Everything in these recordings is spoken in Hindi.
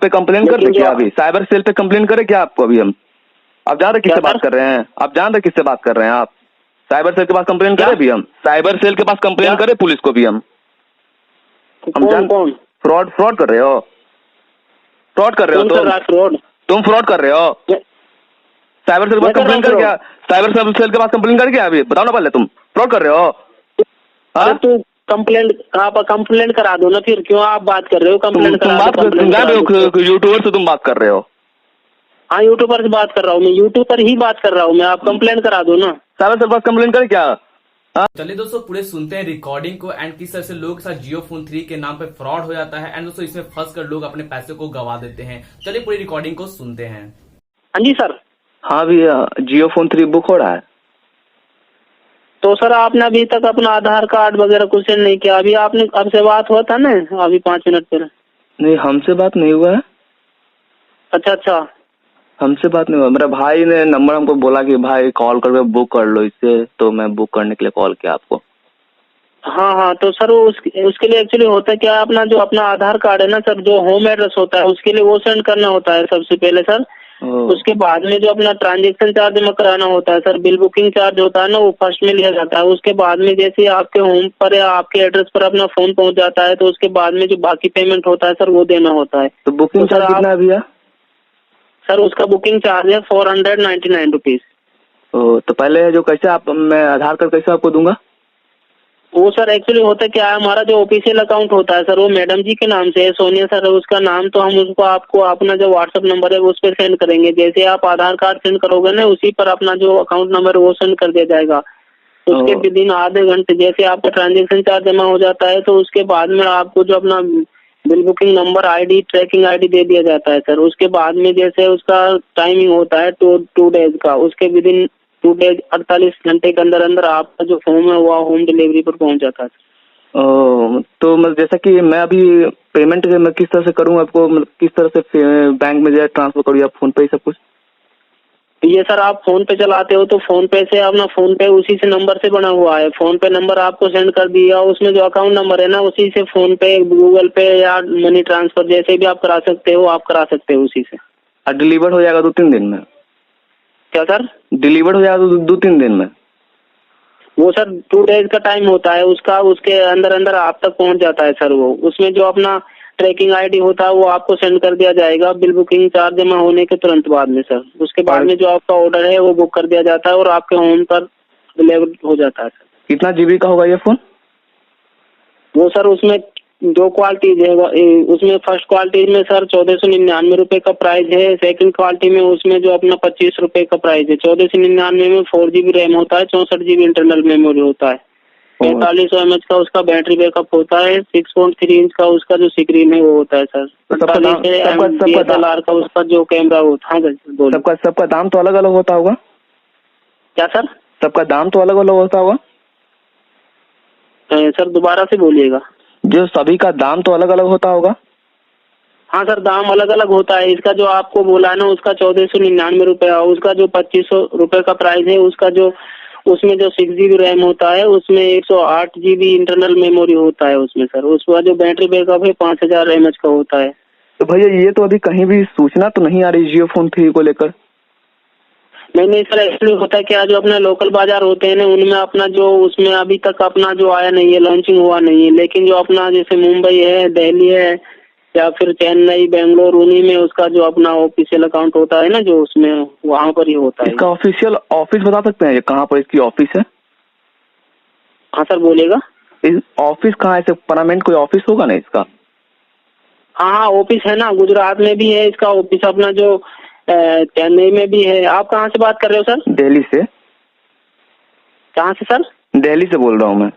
पे कंप्लेन कर दे क्या? अभी साइबर सेल पे कंप्लेन करे क्या आपको? अभी हम आप जान रहे किससे बात कर रहे हैं? आप जान रहे किससे बात कर रहे हैं आप? साइबर सेल के पास कंप्लेन करें भी हम? साइबर सेल के पास कंप्लेन करें पुलिस को भी हम कौन फ्रॉड फ्रॉड कर रहे हो? फ्रॉड कर रहे हो तुम फ्रॉड कर रहे हो। साइबर सेल के पास कंप्लेन कर क्या? साइबर सेल के पास कंप्लेन कर क्या? अभी बताओ ना पहले, तुम फ्रॉड कर रहे हो? अरे तू कंप्लेंट करा दो ना, फिर क्यों आप बात कर रहे हो? कंप्लेंट करा दो। यूट्यूबर से तुम बात कर रहे हो? हाँ, यूट्यूबर से बात कर रहा हूँ मैं, यूट्यूब पर ही बात कर रहा हूँ मैं। आप कंप्लेंट करा दो ना। साइबर सेल के पास कंप्लेन कर क्या? चलिए दोस्तों, पूरे सुनते हैं रिकॉर्डिंग को एंड किस तरह से लोग के साथ जियो फोन 3 के नाम पे फ्रॉड हो जाता है एंड दोस्तों इसमें फंस कर लोग अपने पैसे को गवा देते हैं। चलिए पूरी रिकॉर्डिंग को सुनते हैं। हाँ जी सर। हाँ भैया, जियो फोन 3 बुक हो रहा है। तो सर आपने अभी तक अपना आधार कार्ड वगैरह कुछ नहीं किया? अभी आपने आपसे बात हुआ था ना अभी 5 मिनट पहले? नहीं, हमसे बात नहीं हुआ है। अच्छा, हमसे बात नहीं हुआ। मेरा भाई ने नंबर हमको बोला कि भाई कॉल करके बुक कर लो इससे, तो मैं बुक करने के लिए कॉल किया आपको। हाँ, तो सर उसके लिए एक्चुअली होता क्या है, अपना जो अपना आधार कार्ड है ना सर, जो होम एड्रेस होता है उसके लिए वो सेंड करना होता है सबसे पहले सर। उसके बाद में जो अपना ट्रांजैक्शन चार्ज जमा कराना होता है सर, बिल बुकिंग चार्ज होता है ना, वो फर्स्ट में लिया जाता है। उसके बाद में जैसे आपके होम पर या आपके एड्रेस पर अपना फोन पहुंच जाता है, तो उसके बाद में जो बाकी पेमेंट होता है सर वो देना होता है। तो बुकिंग चार्ज कितना है भैया? सर उसका बुकिंग चार्ज है 499 रुपीज। तो पहले जो कैसे आप, मैं आधार कार्ड कैसे आपको दूंगा? वो सर एक्चुअली होता क्या है, हमारा जो ऑफिशियल अकाउंट होता है सर वो मैडम जी के नाम से है, सोनिया सर है उसका नाम। तो हम उसको आपको अपना जो व्हाट्सएप नंबर है उस पर सेंड करेंगे। जैसे आप आधार कार्ड सेंड करोगे ना, उसी पर अपना जो अकाउंट नंबर है वो सेंड कर दिया जाएगा। उसके विद इन आधे घंटे जैसे आपका ट्रांजेक्शन चार्ज जमा हो जाता है, तो उसके बाद में आपको जो अपना bill booking number ID tracking ID दे दिया जाता है सर। उसके बाद में जैसे उसका टाइमिंग होता है 2 डेज का, उसके विद इन 2 डेज 48 घंटे के अंदर अंदर आपका जो फॉर्म है वो होम डिलीवरी पर पहुंच जाता है। तो मतलब जैसा कि मैं अभी पेमेंट मैं किस तरह से करूँ आपको, मतलब किस तरह से बैंक में जाए ट्रांसफर करूँ या फोन पे सब कुछ? ये सर आप फोन पे चलाते हो तो फोन पे से अपना फोन पे उसी से नंबर से बना हुआ है, फोन पे नंबर आपको सेंड कर दिया, उसमें जो अकाउंट नंबर है ना उसी से फोन पे गूगल पे या मनी ट्रांसफर जैसे भी आप करा सकते हो, आप करा सकते हो उसी से। और डिलीवर हो जाएगा 2-3 दिन में? क्या सर? डिलीवर हो जाएगा 2-3 दिन में? वो सर 2 डेज का टाइम होता है उसका, उसके अंदर अंदर आप तक पहुंच जाता है सर। वो उसमें जो अपना ट्रैकिंग आईडी होता है वो आपको सेंड कर दिया जाएगा बिल बुकिंग चार्ज जमा होने के तुरंत बाद में सर। उसके बाद में जो आपका ऑर्डर है वो बुक कर दिया जाता है और आपके होम पर डिलीवर हो जाता है सर। कितना जीबी का होगा ये फोन? वो सर उसमें 2 क्वालिटीज है। उसमें फर्स्ट क्वालिटी में सर 1499 रुपए का प्राइस है। सेकंड क्वालिटी में उसमें जो अपना 25 रुपए का प्राइस है। 1499 में 4 GB रैम होता है, 64 GB इंटरनल मेमोरी होता है, 4500 mAh का उसका बैटरी बैकअप होता है, 6.3 इंच का उसका जो स्क्रीन है वो होता है सर। DSLR का उसका जो कैमरा होता है। सबका दाम तो अलग अलग होता होगा? क्या सर? सबका दाम तो अलग अलग होता होगा सर दोबारा से बोलिएगा। जो सभी का दाम तो अलग अलग होता होगा? हाँ सर, दाम अलग अलग होता है। इसका जो आपको बोला है ना उसका 1499 रुपए, उसका जो 2500 रुपए का प्राइस है उसका जो उसमें जो 6 GB रैम होता है, उसमें 108 GB इंटरनल मेमोरी होता है उसमें सर। उसका जो बैटरी बैकअप है 5000 mAh का होता है। तो भैया ये तो अभी कहीं भी सूचना तो नहीं आ रही जियो फोन 3 को लेकर? नहीं सर, एक्चुअली होता है क्या, जो अपने लोकल बाजार होते हैं ना उनमें अपना जो उसमें अभी तक अपना जो आया नहीं है, लॉन्चिंग हुआ नहीं है। लेकिन जो अपना जैसे मुंबई है, दिल्ली है या फिर चेन्नई, बेंगलोर, उन्हीं में उसका जो अपना ऑफिशियल अकाउंट होता है ना जो उसमें वहाँ पर ही होता है। इसका ऑफिशियल ऑफिस बता सकते हैं कहाँ पर इसकी ऑफिस है? हाँ सर बोलेगा। इस ऑफिस कहाँ है? परमानेंट कोई ऑफिस होगा ना इसका? हाँ ऑफिस है ना, गुजरात में भी है इसका ऑफिस, अपना जो चेन्नई में भी है। आप कहाँ से बात कर रहे हो सर? दिल्ली से। कहाँ से सर? दिल्ली से बोल रहा हूँ मैं।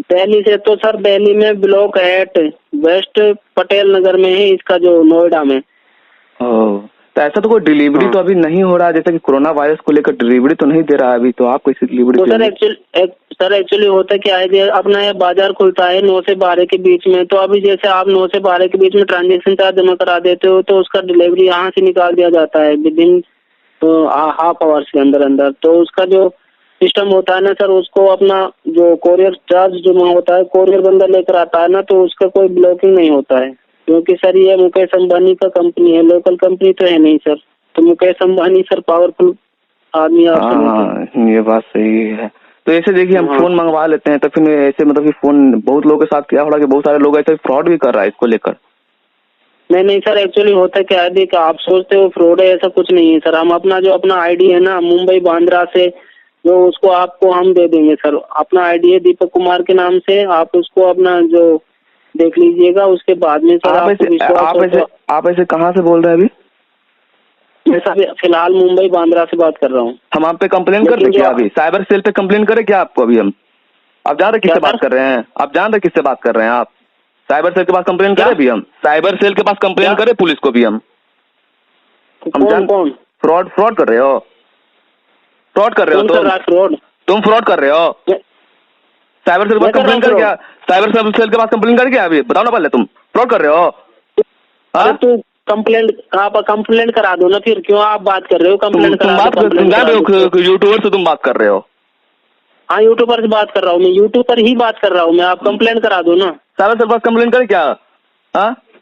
दिल्ली से? तो सर दिल्ली में ब्लॉक 8 वेस्ट पटेल नगर में है इसका, जो नोएडा में। तो ऐसा तो कोई डिलीवरी तो अभी नहीं हो रहा, जैसे कि कोरोना वायरस को लेकर डिलीवरी तो नहीं दे रहा अभी, तो आप कैसे डिलीवरी? तो सर एक्चुअली होता क्या है, अपना ये बाजार खुलता है 9 से 12 के बीच में। तो अभी जैसे आप 9 से 12 के बीच में ट्रांजेक्शन चार्ज जमा करा देते हो तो उसका डिलीवरी यहाँ से निकाल दिया जाता है विद इन हाफ आवर्स के अंदर अंदर। तो उसका जो सिस्टम होता है ना सर, उसको अपना जो कोरियर चार्ज जमा होता है, कोरियर बंदा लेकर आता है ना, तो उसका कोई ब्लॉकिंग नहीं होता है। क्योंकि सर ये मुकेश अंबानी का कंपनी है, लोकल कंपनी तो है नहीं सर। तो मुकेश अंबानी सर पावरफुल आदमी आप समझते हैं। ये बात सही है। तो ऐसे देखिए हम हाँ। फोन मंगवा लेते हैं तो फिर ऐसे मतलब कि फोन बहुत लोगों के साथ क्या हो रहा है कि बहुत सारे लोग ऐसे फ्रॉड भी कर रहा है इसको लेकर। नहीं नहीं सर, एक्चुअली होता क्या है, देखिए आप सोचते हो फ्रॉड है, ऐसा कुछ नहीं है सर। हम अपना जो अपना आईडी है ना मुंबई बांद्रा से, जो उसको आपको हम दे देंगे सर। अपना आईडी है दीपक कुमार के नाम से, आप उसको अपना जो देख लीजिएगा, उसके बाद में सर आप ऐसे कहाँ से बोल रहे हैं अभी? मैं सर फिलहाल मुंबई बांद्रा से बात कर रहा हूँ। हम आप पे कंप्लेन कर दें क्या? अभी साइबर सेल पे कंप्लेन करें क्या आपको? अभी हम आप जान रहे किससे बात कर रहे हैं? आप जान रहे किससे बात कर रहे हैं? आप साइबर सेल के पास कंप्लेन करें भी हम? साइबर सेल के पास कंप्लेन करें पुलिस को भी हम कौन फ्रॉड फ्रॉड कर रहे हो? फ्रॉड कर रहे हो तुम फ्रॉड कर रहे हो। साइबर सेल के पास कंप्लेन कर क्या? साइबर सेल के पास कंप्लेन कर क्या? अभी बताओ ना पहले, तुम फ्रॉड कर रहे हो? हाँ तू आप कंप्लेंट करा दो ना, फिर क्यों आप बात कर रहे हो? कंप्लेंट करा दो। यूट्यूबर से तुम बात कर रहे हो? हाँ यूट्यूबर से बात कर रहा हूँ मैं, यूट्यूब पर ही बात कर रहा हूँ मैं। आप कंप्लेंट करा दो ना। साइबर सेल पास कंप्लेन करे क्या?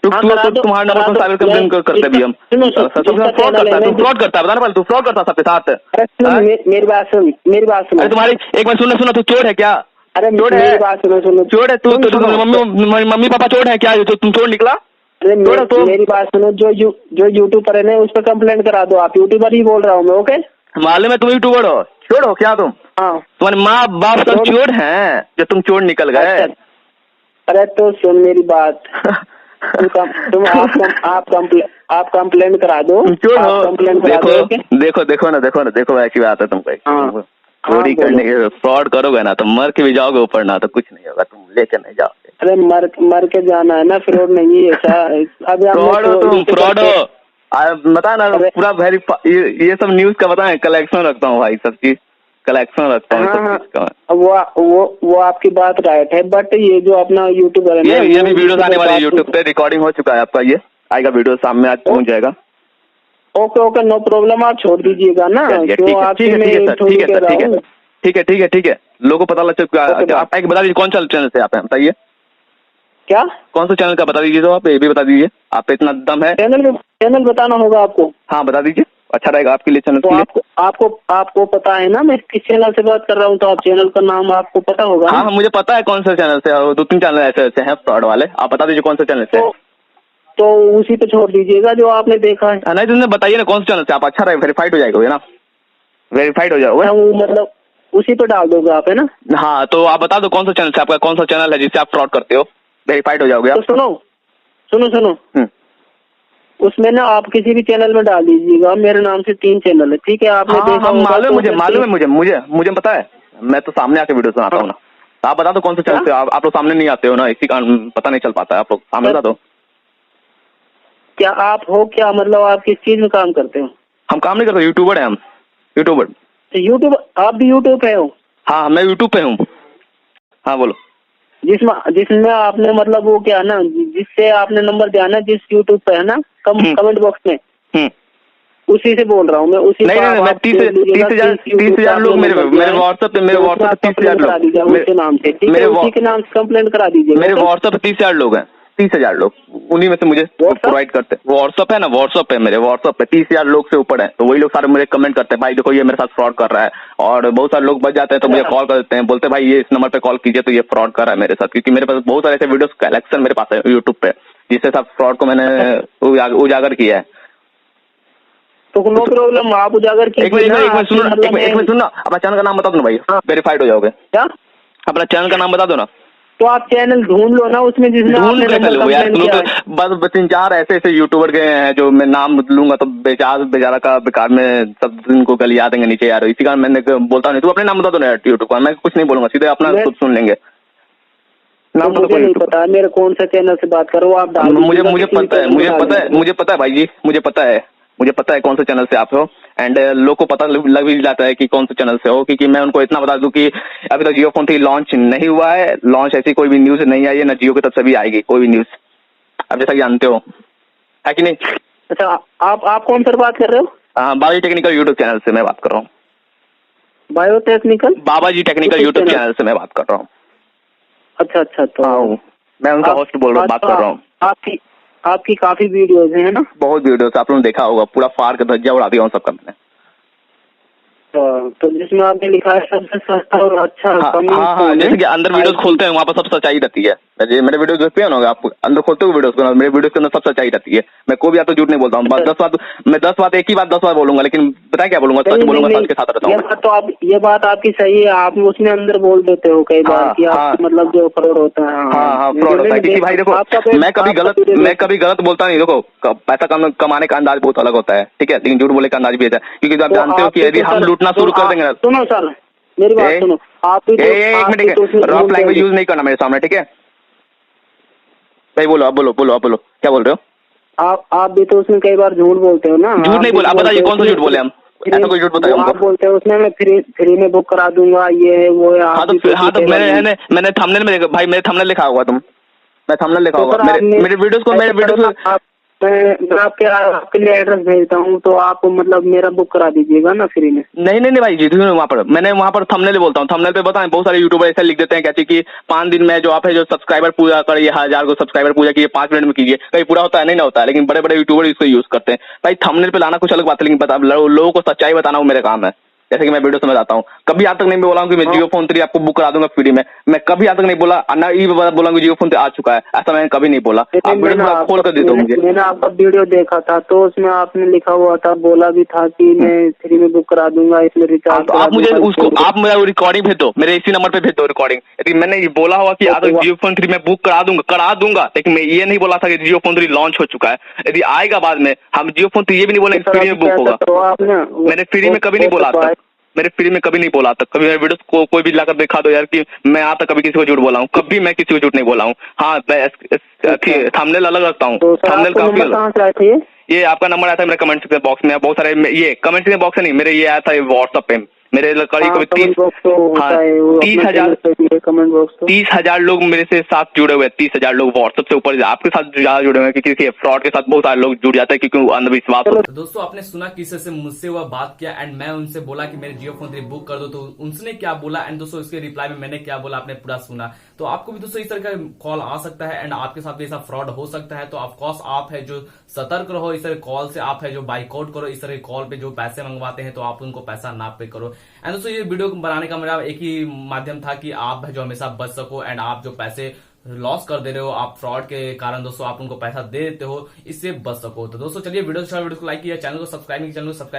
तुम्हारा नंबर पर साइबर कंप्लेन करते भी हम। फ्रॉड करता है, बताना पहले तू फ्रॉड करता सबके साथ। मेरी बात सुन। अरे तुम्हारी एक बार सुनो, तू चोर है क्या? अरे मेरी बात सुनो। चोर है तू? मम्मी पापा चोर है क्या? तुम चोर निकला? अरे मेरी बात सुनो, जो यूट्यूब पर है ना उस पर कंप्लेंट करा दो। आप यूट्यूबर ही बोल रहा हूँ मैं। ओके मालूम है तुम यूट्यूबर हो? चोर हो क्या तुम? हाँ। तुम्हारे माँ बाप सब चोर हैं जो तुम चोर निकल गए। अरे तो सुन मेरी बात। तुम आप कंप्लेंट करा दो। चोर हो? देखो ऐसी बात है तुमको। चोरी करने के फ्रॉड करोगे ना तो मर के भी जाओगे ऊपर, ना तो कुछ नहीं होगा, तुम लेके नहीं जाओगे। अरे मर के जाना है ना, फ्रॉड नहीं है ऐसा। फ्रॉड हो तुम, फ्रॉड हो। बता ना पूरा ये सब न्यूज का बताएं, कलेक्शन रखता हूँ भाई, सब चीज कलेक्शन रखता हूँ। हाँ, वो आपकी बात राइट है, बट ये जो अपना यूट्यूबर है ये भी वीडियोस आने वाली है यूट्यूब पे, रिकॉर्डिंग हो चुका है आपका, ये आएगा वीडियो सामने आज पहुंच जाएगा। ओके नो प्रॉब्लम, आप छोड़ दीजिएगा ना। ठीक है। लोगों को पता लग चुका है। आप एक बता दीजिए कौन सा चैनल से आप हैं, बताइए क्या कौन सा चैनल का बता दीजिए। तो आप ये भी बता दीजिए, आप पे इतना दम है। चैनल बताना होगा आपको? हाँ बता दीजिए, अच्छा रहेगा आपके लिए चैनल। तो आपको पता है ना मैं किस चैनल से बात कर रहा हूँ, तो आप चैनल का नाम आपको पता होगा। हाँ मुझे पता है कौन सा चैनल से, 2-3 चैनल ऐसे हैं फ्रॉड वाले। आप बता दीजिए कौन सा चैनल से। तो उसी पे छोड़ दीजिएगा जो आपने देखा है। नहीं तुमने बताइए ना कौन सा चैनल से आप, अच्छा रहे, वेरीफाइड हो जाएगा ना, वेरीफाइड हो जाओगे। मतलब उसी पे डाल दोगे आप, है ना? हाँ तो आप बता दो कौन सा चैनल से, आपका कौन सा चैनल है जिससे आप फ्रॉड करते हो, वेरीफाइड हो जाओगे आप। तो सुनो उसमें ना आप किसी भी चैनल में डाल दीजिएगा, मेरे नाम से 3 चैनल है, ठीक है? आपने देखा? मालूम है मुझे पता है, मैं तो सामने आके वीडियो सुनाता हूँ ना। आप बता दो कौन सा चैनल से। आप लोग सामने नहीं आते हो ना, इसी कारण पता नहीं चल पाता है। आप लोग सामने बता दो। क्या आप हो क्या, मतलब आप किस चीज में काम करते हो? हम काम नहीं करते, यूट्यूबर है हम, यूट्यूबर। यूट्यूब, आप भी यूट्यूब पे हो? हाँ मैं यूट्यूब पे हूँ। हाँ बोलो। जिसमें आपने मतलब वो क्या ना, जिससे आपने नंबर दिया ना, जिस यूट्यूब पे है ना, कमेंट बॉक्स में, उसी से बोल रहा हूँ मैं। उसी नहीं मैं 30,000 लोग मेरे व्हाट्सएप पे 30,000 लोग उसके नाम से, ठीक है? उसी के नाम से कंप्लेंट करा दीजिए। मेरे व्हाट्सएप पे 30,000 लोग हैं, 30,000 लोग, उन्हीं में से मुझे प्रोवाइड करते हैं। व्हाट्सएप है ना, व्हाट्सएप पे मेरे व्हाट्सएप पे 30,000 लोग से ऊपर है, तो वही लोग सारे मुझे कमेंट करते हैं, भाई देखो ये मेरे साथ फ्रॉड कर रहा है। और बहुत सारे लोग बच जाते हैं तो मुझे कॉल कर देते हैं, बोलते हैं भाई ये इस नंबर पे कॉल कीजिए तो ये फ्रॉड कर रहा है मेरे साथ। क्योंकि मेरे पास बहुत सारे ऐसे वीडियोस कलेक्शन मेरे पास है यूट्यूब पे, जिससे सब फ्रॉड को मैंने उजागर किया है। तो नो प्रॉब्लम, आप उजागर कीजिए। एक मिनट सुनना, अपना चैनल का नाम बता दो ना भाई, वेरीफाइड हो जाओगे। क्या अपना चैनल का नाम बता दो ना। तो आप चैनल ढूंढ लो ना उसमें, जिसमें आपने नंबर कंप्लेंट किया है। बस 3-4 ऐसे यूट्यूबर गए हैं जो मैं नाम लूंगा तो बेचारा का बेकार में सब इनको गलिया देंगे नीचे यार, इसी कारण मैंने बोलता नहीं। तू अपने नाम बता दो ना यूट्यूब का, मैं कुछ नहीं बोलूंगा, सीधे अपना खुद सुन लेंगे। नाम तो मुझे नहीं पता मेरे कौन सा चैनल से बात करो आप, डाल मुझे पता है भाई जी, मुझे पता है कौन सा चैनल से आप हो। एंड लोग को पता लग भी जाता है कि कौन सा चैनल से हो, क्योंकि मैं उनको इतना बता दूं कि अभी तो जियो फोन 3 लॉन्च नहीं हुआ है, लॉन्च ऐसी कोई भी न्यूज नहीं आई है, ना जियो की तरफ से भी आएगी कोई भी न्यूज, अब जैसा कि जानते हो, है कि नहीं? अच्छा आप कौन सर बात कर रहे हो? बाबाजी टेक्निकल यूट्यूब चैनल से मैं बात कर रहा हूँ। बाबाजी टेक्निकल यूट्यूब चैनल से मैं बात कर रहा हूँ। अच्छा तो मैं उनका होस्ट बोल रहा हूँ, बात कर रहा हूँ। आपकी काफी वीडियोज है ना? बहुत वीडियो आप लोगों ने देखा होगा, पूरा फाड़ के धज्जिया उड़ा दिया उन सबका मैंने। तो जिसमें आपने लिखा है सबसे सस्ता और अच्छा हाँ कमी हाँ, फोन है। जैसे कि अंदर वीडियोस खोलते हैं वहाँ पर सब सच्चाई रहती है। मेरे वीडियो देखते हैं ना आप, अंदर खोलते हो वीडियोस को, मेरे वीडियोस के अंदर सब सच्चाई रहती है। मैं कोई भी आप तो झूठ नहीं बोलता हूँ। मैं 10 बात एक ही बात 10 बार बोलूंगा, लेकिन पता क्या बोलूंगा, सच बोलूंगा, सच के साथ रहता हूँ। ये बात आपकी सही है, आप उसमें अंदर बोल देते हो कई बार कि आप मतलब जो फ्रॉड होता है। हाँ, फ्रॉड होता है। क्योंकि भाई देखो, मैं कभी गलत बोलता नहीं। देखो, पैसा कमाने का अंदाज बहुत अलग होता है, ठीक है, लेकिन झूठ बोलने का अंदाज भी ऐसा है। क्योंकि आप जानते हो कि यदि हम लूटना शुरू कर देंगे। सुनो सर, मेरी बात सुनो। आप भी एक मिनट, रॉफ लैंग्वेज यूज नहीं करना मेरे सामने, ठीक है भाई? बोलो, आप बोलो, क्या बोल रहे हो? आप भी तो उसमें कई बार झूठ बोलते हो ना। झूठ नहीं बोला, आप बताइए कौन सा झूठ बोले हम? ऐसा कोई झूठ बताइए हमको। आप बोलते हो उसमें मैं फ्री में बुक करा दूंगा, ये है वो है। हाँ तो मैंने थंबनेल में भाई, मेरे थंबनेल लिखा हुआ, मैं थंबनेल लिखा होगा मेरे वीडियोस को। मैं आपके लिए एड्रेस भेजता हूँ, तो आप मतलब मेरा बुक करा दीजिएगा ना फ्री में। नहीं भाई जी, मैंने वहाँ पर थंबनेल बोलता हूँ। थंबनेल पे बताएं, बहुत सारे यूट्यूबर ऐसे लिख देते हैं कहते कि 5 दिन में जो आप है जो सब्सक्राइबर पूरा करिए, 1000 को सब्सक्राइबर पूरा कीजिए, 5 मिनट में कीजिए। कहीं पूरा होता है? नहीं ना होता है, लेकिन बड़े बड़े यूट्यूबर इसको यूज करते हैं। भाई थंबनेल पे लाना कुछ अलग बात है, लेकिन लोगों को सच्चाई बताना वो मेरा काम है। जैसे कि मैं वीडियो समझ आता हूँ, कभी आज तक नहीं बोला हूँ कि मैं जियो फोन 3 आपको बुक करा दूंगा फ्री में। मैं कभी आज तक नहीं बोला, ना ये बोला जियो फोन 3 आ चुका है, ऐसा मैंने कभी नहीं बोला। आप वीडियो खोल कर दे दो मुझे। मैंने आपका वीडियो देखा था, तो उसमें आपने लिखा हुआ था, बोला भी था कि मैं फ्री में बुक करा दूंगा, इसमें रिचार्ज। आप मुझे उसको आप मेरा रिकॉर्डिंग भेज दो, मेरे इसी नंबर पे भेज दो रिकॉर्डिंग। यदि मैंने ये बोला हुआ कि आज जियो फोन 3 में बुक करा दूंगा, लेकिन मैं ये नहीं बोला था कि जियो फोन 3 लॉन्च हो चुका है। यदि आएगा बाद में, हम जियो फोन 3 ये भी नहीं बोलेंगे फ्री में बुक होगा। मैंने फ्री में कभी नहीं बोला था, मेरे फ्री में कभी नहीं बोला था। कभी मेरे वीडियोस को कोई भी लाकर दिखा दो यार कि मैं आज तक कभी किसी को झूठ बोला हूँ। कभी मैं किसी को झूठ नहीं बोला हूँ। हाँ, थंबनेल अलग रखता हूँ, थंबनेल काफी अलग। ये आपका नंबर आया था मेरे कमेंट बॉक्स में, बहुत सारे ये कमेंट बॉक्स नहीं, मेरे ये आया था व्हाट्सएप पे। मेरे करीब कभी 30,000 लोग मेरे से साथ जुड़े हुए हैं। 30,000 लोग व्हाट्सएप से ऊपर आपके साथ ज्यादा जुड़े हुए हैं, क्योंकि फ्रॉड के साथ बहुत सारे लोग जुड़ जाते हैं, क्योंकि अंधविश्वास होता है। तो दोस्तों आपने सुना किसी से मुझसे हुआ बात किया एंड मैं उनसे बोला कि मेरे जियो फोन 3 बुक कर दो, तो उनसे क्या बोला एंड दोस्तों इसके रिप्लाई में मैंने क्या बोला आपने पूरा सुना। तो आपको भी दोस्तों इस तरह का कॉल आ सकता है एंड आपके साथ भी ऐसा फ्रॉड हो सकता है। तो ऑफकोर्स आप है जो सतर्क रहो इस तरह कॉल से, आप है जो बाइकआउट करो इस तरह कॉल पे जो पैसे मंगवाते हैं, तो आप उनको पैसा ना पे करो। एंड दोस्तों ये वीडियो बनाने का मेरा एक ही माध्यम था कि आप जो हमेशा बच सको एंड आप जो पैसे लॉस कर दे रहे हो आप फ्रॉड के कारण, दोस्तों आप उनको पैसा दे देते हो, इससे बच सको। तो दोस्तों चलिए वीडियो को लाइक कीजिए, चैनल को सब्सक्राइब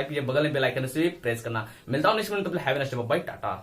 कीजिए, बगल में बेल आइकन से प्रेस करना। मिलता हूं नेक्स्ट वीडियो में, तब तक have a nice day, bye, Tata.